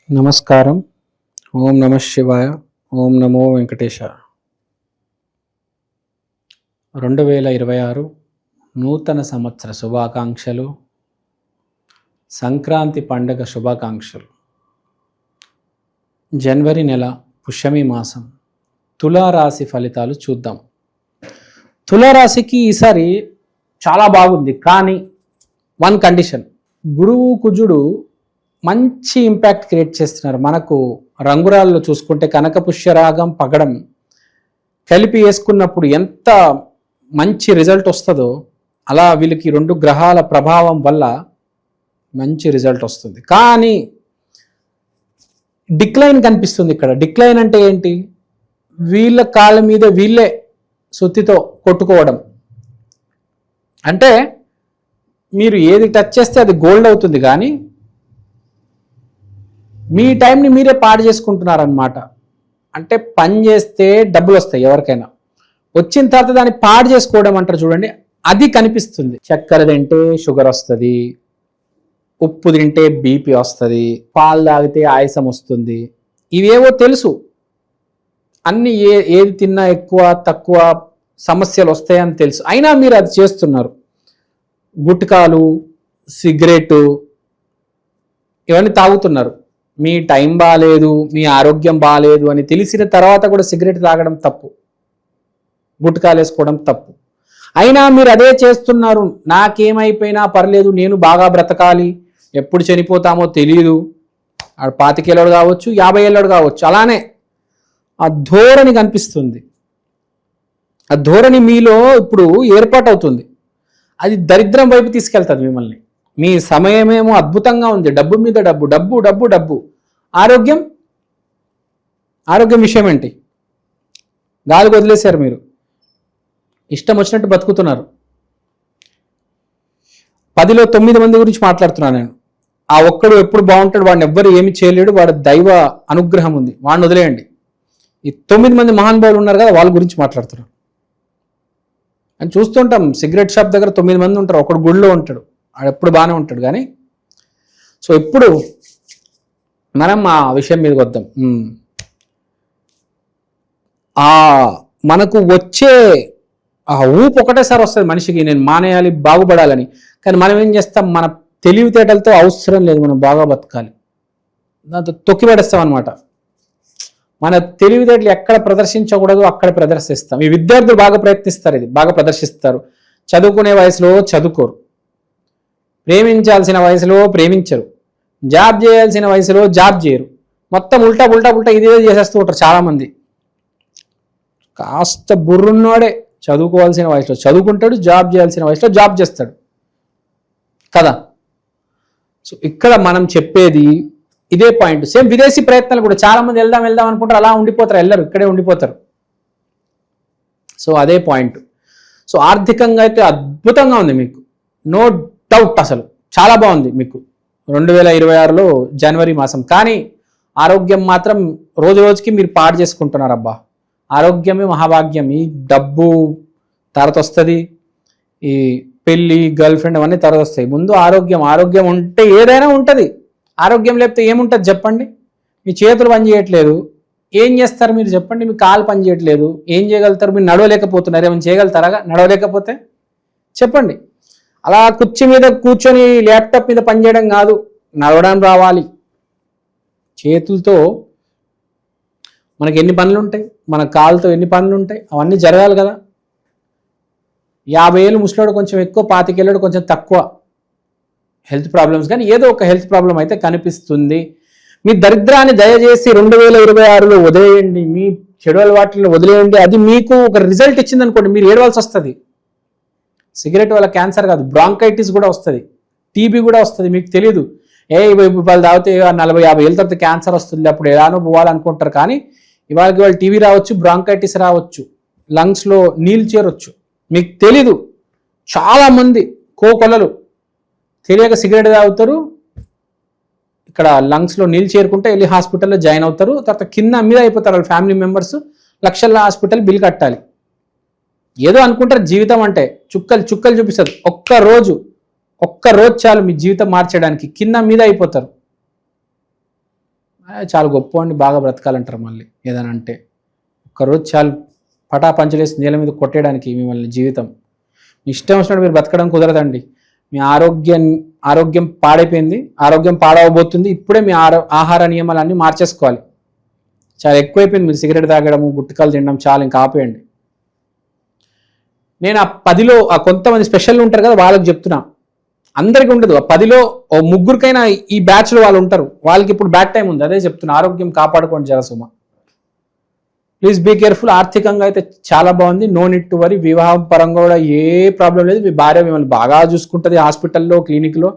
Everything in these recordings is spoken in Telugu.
నమస్కారం. ఓం నమ శివాయ. ఓం నమో వెంకటేశ. 2026 నూతన సంవత్సర శుభాకాంక్షలు, సంక్రాంతి పండుగ శుభాకాంక్షలు. జనవరి నెల పుష్యమి మాసం తులారాశి ఫలితాలు చూద్దాం. తులారాశికి ఈసారి చాలా బాగుంది, కానీ వన్ కండిషన్. గురువు కుజుడు మంచి ఇంపాక్ట్ క్రియేట్ చేస్తున్నారు. మనకు రంగురాల్లో చూసుకుంటే కనక పుష్యరాగం పగడం కలిపి వేసుకున్నప్పుడు ఎంత మంచి రిజల్ట్ వస్తుందో, అలా వీళ్ళకి 2 గ్రహాల ప్రభావం వల్ల మంచి రిజల్ట్ వస్తుంది. కానీ డిక్లైన్ కనిపిస్తుంది ఇక్కడ. డిక్లైన్ అంటే ఏంటి? వీళ్ళ కాళ్ళ మీద వీళ్ళే సుత్తితో కొట్టుకోవడం. అంటే మీరు ఏది టచ్ చేస్తే అది గోల్డ్ అవుతుంది, కానీ మీ టైంని మీరే పాడు చేసుకుంటున్నారనమాట. అంటే పని చేస్తే డబ్బులు వస్తాయి ఎవరికైనా, వచ్చిన తర్వాత దాన్ని పాడు చేసుకోవడం అంటారు చూడండి, అది కనిపిస్తుంది. చక్కెర తింటే షుగర్ వస్తుంది, ఉప్పు తింటే బీపీ వస్తుంది, పాలు తాగితే ఆయాసం వస్తుంది. ఇవేవో తెలుసు, అన్ని ఏది తిన్నా ఎక్కువ తక్కువ సమస్యలు వస్తాయని తెలుసు, అయినా మీరు అది చేస్తున్నారు. గుట్కాలు, సిగరెట్ ఇవన్నీ తాగుతున్నారు. మీ టైం బాగాలేదు, మీ ఆరోగ్యం బాగాలేదు అని తెలిసిన తర్వాత కూడా సిగరెట్ తాగడం తప్పు, గుట్కాలు వేసుకోవడం తప్పు. అయినా మీరు అదే చేస్తున్నారు. నాకేమైపోయినా పర్లేదు, నేను బాగా బ్రతకాలి, ఎప్పుడు చనిపోతామో తెలియదు. 25 ఏళ్ళోడు కావచ్చు, 50 ఏళ్ళోడు కావచ్చు. అలానే ఆ ధోరణి కనిపిస్తుంది. ఆ ధోరణి మీలో ఇప్పుడు ఏర్పాటు అవుతుంది. అది దరిద్రం వైపు తీసుకెళ్తుంది మిమ్మల్ని. మీ సమయమేమో అద్భుతంగా ఉంది, డబ్బు మీద డబ్బు, డబ్బు డబ్బు డబ్బు. ఆరోగ్యం విషయం ఏంటి? గాలికి వదిలేశారు. మీరు ఇష్టం వచ్చినట్టు బతుకుతున్నారు. 10లో 9 మంది గురించి మాట్లాడుతున్నాను నేను. ఆ ఒక్కడు ఎప్పుడు బాగుంటాడు, వాడిని ఎవ్వరు ఏమి చేయలేడు, వాడు దైవ అనుగ్రహం ఉంది, వాడిని వదిలేయండి. ఈ 9 మంది మహానుభావులు ఉన్నారు కదా, వాళ్ళ గురించి మాట్లాడుతున్నారు. అని చూస్తుంటాం, సిగరెట్ షాప్ దగ్గర 9 మంది ఉంటారు, ఒకడు గుడిలో ఉంటాడు, వాడు ఎప్పుడు బాగానే ఉంటాడు. కానీ సో ఇప్పుడు మనం ఆ విషయం మీదకి వద్దాం. మనకు వచ్చే ఆ ఊపు ఒకటేసారి వస్తుంది మనిషికి, నేను మానేయాలి, బాగుపడాలని. కానీ మనం ఏం చేస్తాం? మన తెలివితేటలతో అవసరం లేదు, మనం బాగా బతకాలి, దాంతో తొక్కిపడేస్తాం అనమాట. మన తెలివితేటలు ఎక్కడ ప్రదర్శించకూడదు అక్కడ ప్రదర్శిస్తాం. ఈ విద్యార్థులు బాగా ప్రయత్నిస్తారు, ఇది బాగా ప్రదర్శిస్తారు. చదువుకునే వయసులో చదువుకోరు, ప్రేమించాల్సిన వయసులో ప్రేమించరు, జాబ్ చేయాల్సిన వయసులో జాబ్ చేయరు. మొత్తం ఉల్టా ఉల్టా ఉల్టా ఇదే చేసేస్తూ ఉంటారు చాలామంది. కాస్త బుర్రున్నోడే చదువుకోవాల్సిన వయసులో చదువుకుంటాడు, జాబ్ చేయాల్సిన వయసులో జాబ్ చేస్తాడు కదా. సో ఇక్కడ మనం చెప్పేది ఇదే పాయింట్. సేమ్ విదేశీ ప్రయత్నాలు కూడా చాలామంది వెళ్దాం అనుకుంటారు, అలా ఉండిపోతారు, వెళ్ళరు, ఇక్కడే ఉండిపోతారు. సో అదే పాయింట్. సో ఆర్థికంగా అయితే అద్భుతంగా ఉంది మీకు, నో డౌట్. అసలు చాలా బాగుంది మీకు 2026లో జనవరి మాసం. కానీ ఆరోగ్యం మాత్రం రోజు రోజుకి మీరు పాడు చేసుకుంటున్నారు. అబ్బా, ఆరోగ్యమే మహాభాగ్యం. ఈ డబ్బు తర్వాత వస్తుంది, ఈ పెళ్ళి, గర్ల్ ఫ్రెండ్ అవన్నీ తర్వాత వస్తాయి. ముందు ఆరోగ్యం ఉంటే ఏదైనా ఉంటుంది. ఆరోగ్యం లేకపోతే ఏముంటుంది చెప్పండి? మీ చేతులు పని చేయట్లేదు, ఏం చేస్తారు మీరు చెప్పండి? మీ కాలు పని చేయట్లేదు, ఏం చేయగలుగుతారు? మీరు నడవలేకపోతున్నారు, ఏమైనా చేయగలుగుతారా నడవలేకపోతే? చెప్పండి. అలా కుర్చీ మీద కూర్చొని ల్యాప్టాప్ మీద పనిచేయడం కాదు, నడవడం రావాలి. చేతులతో మనకి ఎన్ని పనులు ఉంటాయి, మన కాళ్ళతో ఎన్ని పనులు ఉంటాయి, అవన్నీ జరగాలి కదా. 50 ఏళ్ళు ముసలోడు కొంచెం ఎక్కువ, 25 ఏళ్ళోడు కొంచెం తక్కువ హెల్త్ ప్రాబ్లమ్స్, కానీ ఏదో ఒక హెల్త్ ప్రాబ్లం అయితే కనిపిస్తుంది. మీ దరిద్రాన్ని దయచేసి 2026లో వదిలేయండి, మీ చెడు అలవాట్లను వదిలేయండి. అది మీకు ఒక రిజల్ట్ ఇచ్చింది అనుకోండి, మీరు ఏడవలసి వస్తుంది. సిగరెట్ వల్ల క్యాన్సర్ కాదు, బ్రాంకైటిస్ కూడా వస్తుంది, టీబీ కూడా వస్తుంది. మీకు తెలియదు. వాళ్ళు తాగితే 40-50 ఏళ్ళ తర్వాత క్యాన్సర్ వస్తుంది, అప్పుడు ఎలానో పోవాలనుకుంటారు. కానీ ఇవాళ టీబీ రావచ్చు, బ్రాంకైటిస్ రావచ్చు, లంగ్స్లో నీళ్ళు చేరొచ్చు. మీకు తెలీదు. చాలామంది కోకొల్లలు తెలియక సిగరెట్ తాగుతారు, ఇక్కడ లంగ్స్లో నీళ్ళు చేరుకుంటే వెళ్ళి హాస్పిటల్లో జాయిన్ అవుతారు. తర్వాత కింద మీద అయిపోతారు వాళ్ళ ఫ్యామిలీ మెంబర్స్, లక్షల హాస్పిటల్ బిల్ కట్టాలి. ఏదో అనుకుంటారు జీవితం అంటే చుక్కలు చుక్కలు చూపిస్తుంది. ఒక్క రోజు చాలు మీ జీవితం మార్చడానికి, కింద మీద అయిపోతారు. చాలా గొప్ప అండి, బాగా బ్రతకాలంటారు మళ్ళీ ఏదైనా అంటే. ఒక్కరోజు చాలు పటా పంచలేసి నేల మీద కొట్టేయడానికి మిమ్మల్ని జీవితం. మీ ఇష్టం వచ్చినట్టు మీరు బ్రతకడం కుదరదండి. మీ ఆరోగ్యం పాడైపోయింది, ఆరోగ్యం పాడవబోతుంది. ఇప్పుడే మీ ఆహార నియమాలన్నీ మార్చేసుకోవాలి. చాలా ఎక్కువైపోయింది మీరు సిగరెట్ తాగడము, గుట్టికాలు తినడం, చాలా ఇంకా ఆపేయండి. నేను ఆ 10లో కొంతమంది స్పెషల్ ఉంటారు కదా, వాళ్ళకి చెప్తున్నా. అందరికీ ఉండదు. ఆ 10లో ఓ ముగ్గురికైనా ఈ బ్యాచ్లో వాళ్ళు ఉంటారు, వాళ్ళకి ఇప్పుడు బ్యాడ్ టైం ఉంది. అదే చెప్తున్నా, ఆరోగ్యం కాపాడుకోండి జరసుమ. Please be careful. ఆర్థికంగా అయితే చాలా బాగుంది, నో నీడ్ టు వరీ. వివాహం పరంగా కూడా ఏ ప్రాబ్లం లేదు. మీ భార్య మిమ్మల్ని బాగా చూసుకుంటుంది. హాస్పిటల్లో, క్లినిక్లో,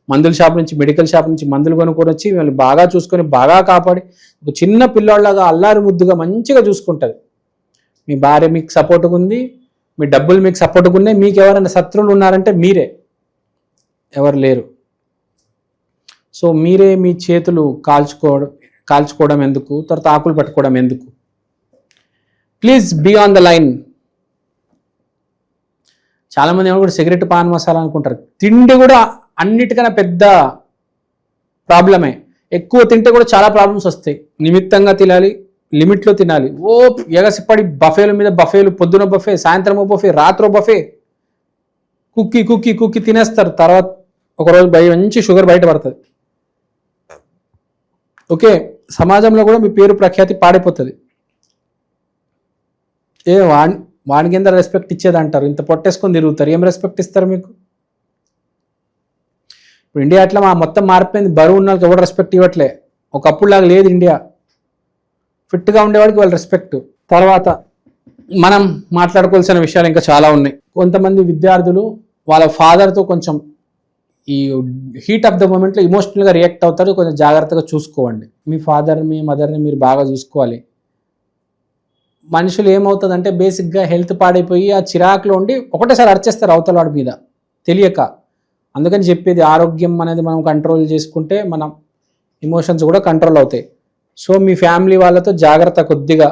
మందుల షాప్ నుంచి, మెడికల్ షాప్ నుంచి మందులు కొనుక్కొని వచ్చి మిమ్మల్ని బాగా చూసుకొని, బాగా కాపాడి, ఒక చిన్న పిల్లోళ్ళగా అల్లారి ముద్దుగా మంచిగా చూసుకుంటుంది. మీ భార్య మీకు సపోర్ట్గా ఉంది, మీ డబ్బులు మీకు సపోర్ట్గా ఉన్నాయి. మీకు ఎవరైనా శత్రువులు ఉన్నారంటే మీరే, ఎవరు లేరు. సో మీరే మీ చేతులు కాల్చుకోవడం ఎందుకు, తర్వాత ఆకులు పట్టుకోవడం ఎందుకు? Please be on the line. చాలామంది ఏమో కూడా సిగరెట్, పాన్ మసాలా అనుకుంటారు. తిండి కూడా అన్నిటికన్నా పెద్ద ప్రాబ్లమే. ఎక్కువ తింటే కూడా చాలా ప్రాబ్లమ్స్ వస్తాయి. నిమిత్తంగా తినాలి, లిమిట్లో తినాలి. ఎగసిపడి బఫేల మీద బఫేలు, పొద్దున బఫే, సాయంత్రం బఫే, రాత్రి బఫే, కుక్కి తినేస్తారు. తర్వాత ఒకరోజు మంచి షుగర్ బయటపడుతుంది. ఓకే, సమాజంలో కూడా మీ పేరు ప్రఖ్యాతి పాడైపోతుంది. వాడి కింద రెస్పెక్ట్ ఇచ్చేది అంటారు, ఇంత పొట్టేసుకొని తిరుగుతారు, ఏం రెస్పెక్ట్ ఇస్తారు మీకు? ఇప్పుడు ఇండియా అట్లా మొత్తం మారిపోయింది. బరువు ఉన్న వాళ్ళకి ఎవరు రెస్పెక్ట్ ఇవ్వట్లే. ఒకప్పుడులాగా లేదు ఇండియా. ఫిట్గా ఉండేవాడికి వాళ్ళు రెస్పెక్ట్. తర్వాత మనం మాట్లాడుకోవాల్సిన విషయాలు ఇంకా చాలా ఉన్నాయి. కొంతమంది విద్యార్థులు వాళ్ళ ఫాదర్తో కొంచెం ఈ హీట్ ఆఫ్ ద మూమెంట్లో ఇమోషనల్గా రియాక్ట్ అవుతారు. కొంచెం జాగ్రత్తగా చూసుకోండి. మీ ఫాదర్, మీ మదర్ని మీరు బాగా చూసుకోవాలి. మనుషులు ఏమవుతుందంటే బేసిక్గా హెల్త్ పాడైపోయి ఆ చిరాకులో ఉండి ఒకటేసారి అరిచేస్తారు అవతల వాడి మీద తెలియక. అందుకని చెప్పేది, ఆరోగ్యం అనేది మనం కంట్రోల్ చేసుకుంటే మనం ఎమోషన్స్ కూడా కంట్రోల్ అవుతాయి. సో మీ ఫ్యామిలీ వాళ్ళతో జాగ్రత్త కొద్దిగా.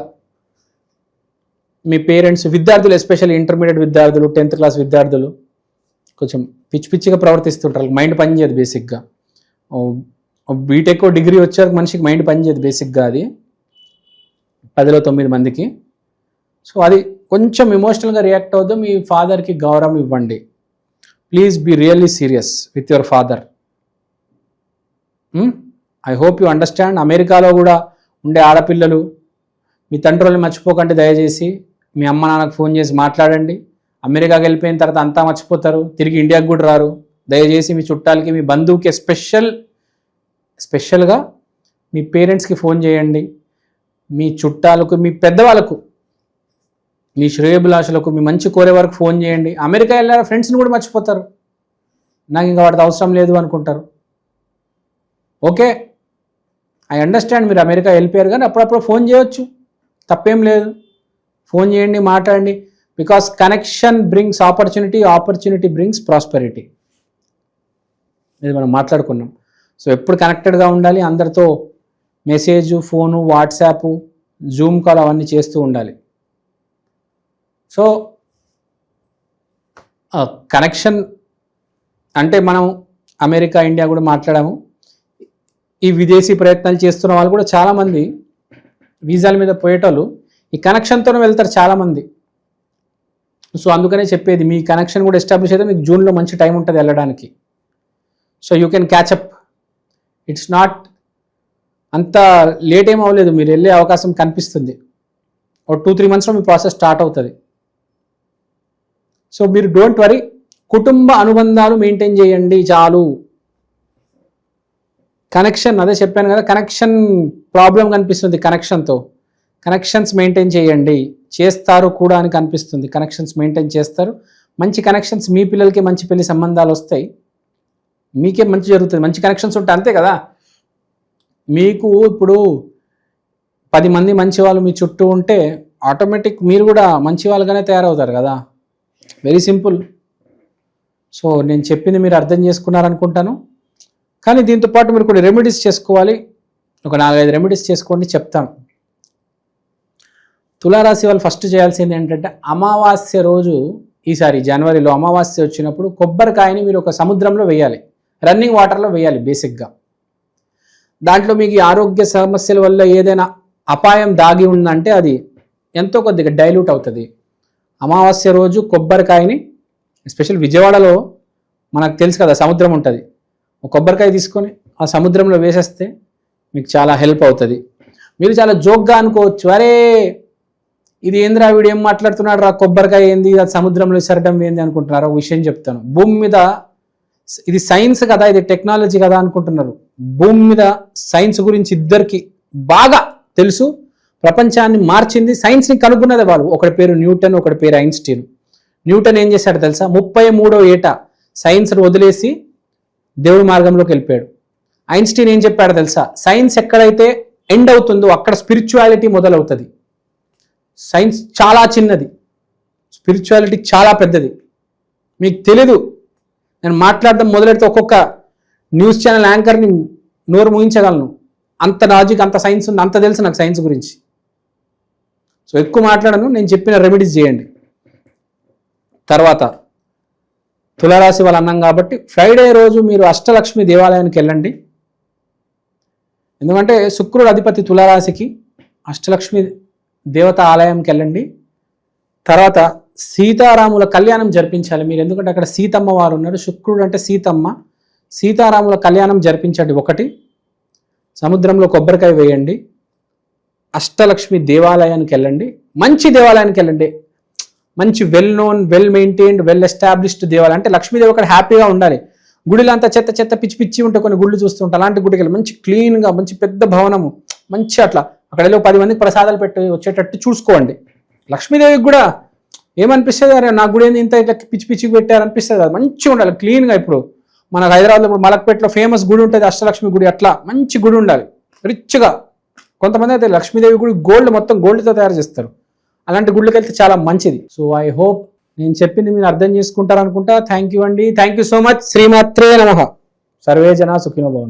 మీ పేరెంట్స్, విద్యార్థులు, ఎస్పెషల్లీ ఇంటర్మీడియట్ విద్యార్థులు, 10th క్లాస్ విద్యార్థులు కొంచెం పిచ్చిగా ప్రవర్తిస్తుంటారు. మైండ్ పనిచేయదు బేసిక్గా. బీటెక్ డిగ్రీ వచ్చాక మనిషికి మైండ్ పనిచేయదు బేసిక్గా. అది 10లో 9 మందికి. సో అది కొంచెం ఎమోషనల్గా రియాక్ట్ అవుద్దు. మీ ఫాదర్కి గౌరవం ఇవ్వండి. Please be really serious with your father. I hope you understand. అమెరికాలో కూడా ఉండే ఆడపిల్లలు మీ తండ్రులను మర్చిపోకండి దయచేసి. మీ అమ్మ నాన్నకు ఫోన్ చేసి మాట్లాడండి. అమెరికాకి వెళ్ళిపోయిన తర్వాత అంతా మర్చిపోతారు, తిరిగి ఇండియాకి కూడా రారు. దయచేసి మీ చుట్టాలకి, మీ బంధువుకి స్పెషల్గా మీ పేరెంట్స్కి ఫోన్ చేయండి. మీ చుట్టాలకు, మీ పెద్దవాళ్ళకు, మీ శ్రేయోభిలాషులకు, మీ మంచి కోరే వరకు ఫోన్ చేయండి. అమెరికా వెళ్ళారు, ఫ్రెండ్స్ని కూడా మర్చిపోతారు. నాకు ఇంకా వాటితో అవసరం లేదు అనుకుంటారు. Okay, I understand. మీరు అమెరికా వెళ్ళిపోయారు, కానీ అప్పుడప్పుడు ఫోన్ చేయొచ్చు, తప్పేం లేదు. ఫోన్ చేయండి, మాట్లాడండి. Because connection brings opportunity, opportunity brings prosperity. ఇది మనం మాట్లాడుకున్నాం. సో ఎప్పుడు కనెక్టెడ్గా ఉండాలి, అందరితో message, phone, WhatsApp, Zoom call అవన్నీ చేస్తూ ఉండాలి. సో కనెక్షన్ అంటే మనం అమెరికా, ఇండియా కూడా మాట్లాడాము. ఈ విదేశీ ప్రయత్నాలు చేస్తున్న వాళ్ళు కూడా చాలామంది వీసాల మీద పోయేటోళ్ళు ఈ కనెక్షన్తోనే వెళ్తారు చాలామంది. సో అందుకనే చెప్పేది, మీ కనెక్షన్ కూడా ఎస్టాబ్లిష్ అయితే మీకు జూన్లో మంచి టైం ఉంటుంది వెళ్ళడానికి. So you can catch up. It's not అంత లేట్ ఏం అవ్వలేదు, మీరు వెళ్ళే అవకాశం కనిపిస్తుంది. ఒక 2-3 మంత్స్లో మీ ప్రాసెస్ స్టార్ట్ అవుతుంది. సో మీరు డోంట్ వరీ. కుటుంబ అనుబంధాలు మెయింటైన్ చేయండి చాలు. కనెక్షన్, అదే చెప్పాను కదా, కనెక్షన్ ప్రాబ్లం కనిపిస్తుంది. కనెక్షన్స్ మెయింటైన్ చేయండి. చేస్తారు కూడా అని కనిపిస్తుంది. కనెక్షన్స్ మెయింటైన్ చేస్తారు. మంచి కనెక్షన్స్, మీ పిల్లలకి మంచి పెళ్లి సంబంధాలు వస్తాయి, మీకే మంచి జరుగుతుంది. మంచి కనెక్షన్స్ ఉంటాయి, అంతే కదా. మీకు ఇప్పుడు 10 మంది మంచి వాళ్ళు మీ చుట్టూ ఉంటే ఆటోమేటిక్ మీరు కూడా మంచి వాళ్ళగానే తయారవుతారు కదా. Very simple. సో నేను చెప్పింది మీరు అర్థం చేసుకున్నారనుకుంటాను. కానీ దీంతో పాటు మీరు కొన్ని రెమెడీస్ చేసుకోవాలి. ఒక 4-5 రెమెడీస్ చేసుకోండి, చెప్తాను. తులారాశి వాళ్ళు ఫస్ట్ చేయాల్సింది ఏంటంటే, అమావాస్య రోజు, ఈసారి జనవరిలో అమావాస్య వచ్చినప్పుడు కొబ్బరికాయని మీరు ఒక సముద్రంలో వేయాలి, రన్నింగ్ వాటర్లో వేయాలి బేసిక్గా. దాంట్లో మీకు ఈ ఆరోగ్య సమస్యల వల్ల ఏదైనా అపాయం దాగి ఉందంటే అది ఎంతో కొద్దిగా డైల్యూట్ అవుతుంది. అమావాస్య రోజు కొబ్బరికాయని, ఎస్పెషల్ విజయవాడలో మనకు తెలుసు కదా సముద్రం ఉంటుంది, ఒక కొబ్బరికాయ తీసుకొని ఆ సముద్రంలో వేసేస్తే మీకు చాలా హెల్ప్ అవుతుంది. మీరు చాలా జోక్గా అనుకోవచ్చు, అరే ఇది ఏందిరా వీడు ఏం మాట్లాడుతున్నాడు రా, కొబ్బరికాయ ఏంది, అది సముద్రంలో విసరడం ఏంది అనుకుంటున్నారు. ఒక విషయం చెప్తాను, భూమి మీద ఇది సైన్స్ కదా, ఇది టెక్నాలజీ కదా అనుకుంటున్నారు. భూమి మీద సైన్స్ గురించి ఇద్దరికి బాగా తెలుసు. ప్రపంచాన్ని మార్చింది, సైన్స్ని కనుక్కున్నదే వాళ్ళు. ఒకటి పేరు న్యూటన్, ఒకటి పేరు ఐన్స్టీన్. న్యూటన్ ఏం చేశాడు తెలుసా, 33వ ఏట సైన్స్ను వదిలేసి దేవుడి మార్గంలోకి వెళ్ళిపోయాడు. ఐన్స్టీన్ ఏం చెప్పాడు తెలుసా, సైన్స్ ఎక్కడైతే ఎండ్ అవుతుందో అక్కడ స్పిరిచువాలిటీ మొదలవుతుంది. సైన్స్ చాలా చిన్నది, స్పిరిచువాలిటీ చాలా పెద్దది. మీకు తెలీదు, నేను మాట్లాడడం మొదలెడితే ఒక్కొక్క న్యూస్ ఛానల్ యాంకర్ని నోరు ముగించగలను. అంత లాజిక్, అంత సైన్స్ ఉంది, అంత తెలుసు నాకు సైన్స్ గురించి. సో ఎక్కువ మాట్లాడను, నేను చెప్పిన రెమెడీస్ చేయండి. తర్వాత తులారాశి వాళ్ళు అన్నాం కాబట్టి ఫ్రైడే రోజు మీరు అష్టలక్ష్మి దేవాలయానికి వెళ్ళండి. ఎందుకంటే శుక్రుడు అధిపతి తులారాశికి, అష్టలక్ష్మి దేవత ఆలయంకి వెళ్ళండి. తర్వాత సీతారాముల కళ్యాణం జరిపించాలి మీరు, ఎందుకంటే అక్కడ సీతమ్మ వారు ఉన్నారు. శుక్రుడు అంటే సీతమ్మ, సీతారాముల కళ్యాణం జరిపించండి. ఒకటి, సముద్రంలో కొబ్బరికాయ వేయండి. అష్టలక్ష్మి దేవాలయానికి వెళ్ళండి, మంచి దేవాలయానికి వెళ్ళండి, మంచి well known, well maintained, well established దేవాలయం. అంటే లక్ష్మీదేవి అక్కడ హ్యాపీగా ఉండాలి. గుడిలో అంతా చెత్త చెత్త పిచ్చి పిచ్చి ఉంటే కొన్ని గుళ్ళు చూస్తుంటే అలాంటి గుడికి వెళ్ళి మంచి క్లీన్గా, మంచి పెద్ద భవనము, మంచి అట్లా అక్కడ వెళ్ళి 10 మందికి ప్రసాదాలు పెట్టి వచ్చేటట్టు చూసుకోండి. లక్ష్మీదేవికి కూడా ఏమనిపిస్తుంది, అరే నా గుడి ఇంత ఇట్లా పిచ్చి పిచ్చికి పెట్టారు అనిపిస్తుంది కదా, మంచిగా ఉండాలి క్లీన్గా. ఇప్పుడు మనకు హైదరాబాద్లో ఇప్పుడు మలక్పేటలో ఫేమస్ గుడి ఉంటుంది అష్టలక్ష్మి గుడి, అట్లా మంచి గుడి ఉండాలి రిచ్గా. కొంతమంది అయితే లక్ష్మీదేవి గుడి గోల్డ్, మొత్తం గోల్డ్తో తయారు చేస్తారు. అలాంటి గుళ్ళకి వెళ్తే చాలా మంచిది. సో ఐ హోప్ నేను చెప్పింది మీరు అర్థం చేసుకుంటారనుకుంటా. థ్యాంక్ యూ అండి, థ్యాంక్ యూ సో మచ్. శ్రీమాత్రే నమః. సర్వే జనా సుఖినో భవంతు.